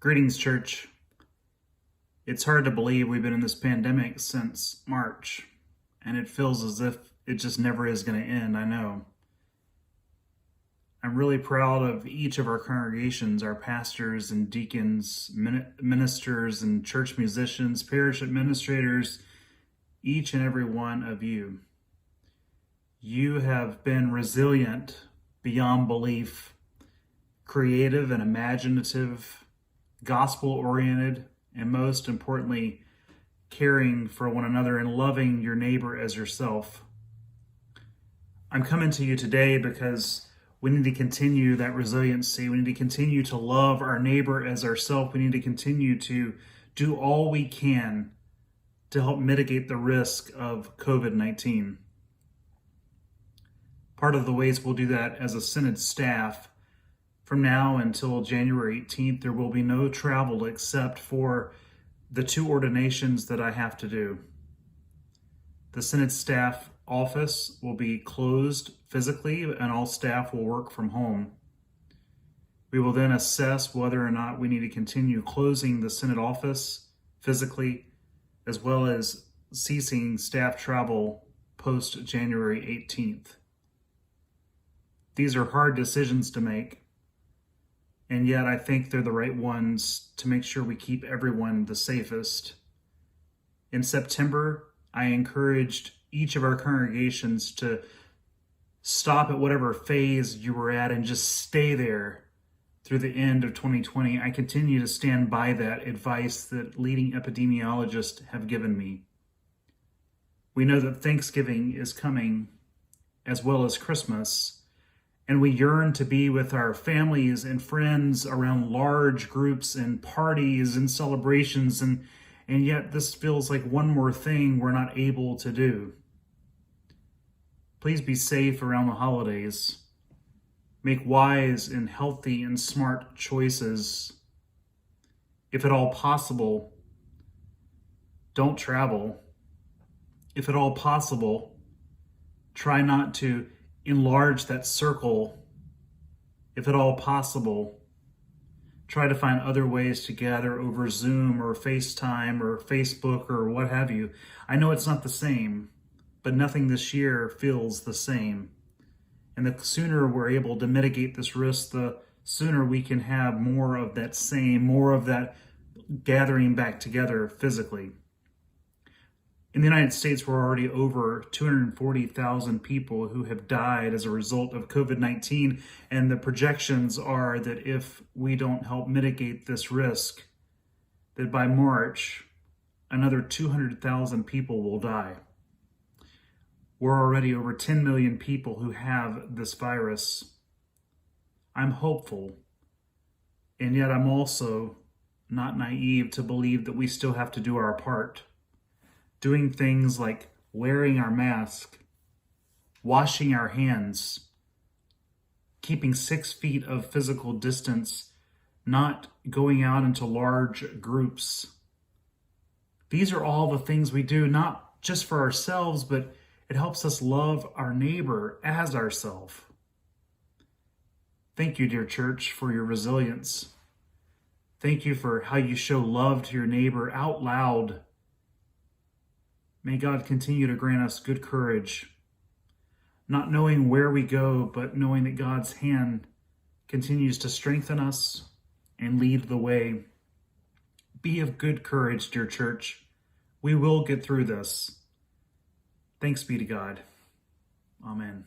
Greetings, church. It's hard to believe we've been in this pandemic since March, and it feels as if it just never is going to end, I know. I'm really proud of each of our congregations, our pastors and deacons, ministers and church musicians, parish administrators, each and every one of you. You have been resilient beyond belief, creative and imaginative, gospel-oriented, and most importantly, caring for one another and loving your neighbor as yourself. I'm coming to you today because we need to continue that resiliency. We need to continue to love our neighbor as ourselves. We need to continue to do all we can to help mitigate the risk of COVID-19. Part of the ways we'll do that as a Synod staff, from now until January 18th, there will be no travel except for the 2 ordinations that I have to do. The Synod staff office will be closed physically and all staff will work from home. We will then assess whether or not we need to continue closing the Synod office physically, as well as ceasing staff travel post January 18th. These are hard decisions to make. And yet I think they're the right ones to make sure we keep everyone the safest. In September, I encouraged each of our congregations to stop at whatever phase you were at and just stay there through the end of 2020. I continue to stand by that advice that leading epidemiologists have given me. We know that Thanksgiving is coming as well as Christmas, and we yearn to be with our families and friends around large groups and parties and celebrations, and yet this feels like one more thing we're not able to do. Please be safe around the holidays. Make wise and healthy and smart choices. If at all possible, don't travel. If at all possible, try not to enlarge that circle. If at all possible, try to find other ways to gather over Zoom or FaceTime or Facebook or what have you. I know it's not the same, but nothing this year feels the same. And the sooner we're able to mitigate this risk, the sooner we can have more of that same, more of that gathering back together physically. In the United States, we're already over 240,000 people who have died as a result of COVID-19, and the projections are that if we don't help mitigate this risk, that by March, another 200,000 people will die. We're already over 10 million people who have this virus. I'm hopeful, and yet I'm also not naive to believe that we still have to do our part. Doing things like wearing our mask, washing our hands, keeping 6 feet of physical distance, not going out into large groups. These are all the things we do, not just for ourselves, but it helps us love our neighbor as ourselves. Thank you, dear church, for your resilience. Thank you for how you show love to your neighbor out loud. May God continue to grant us good courage, not knowing where we go, but knowing that God's hand continues to strengthen us and lead the way. Be of good courage, dear church. We will get through this. Thanks be to God. Amen.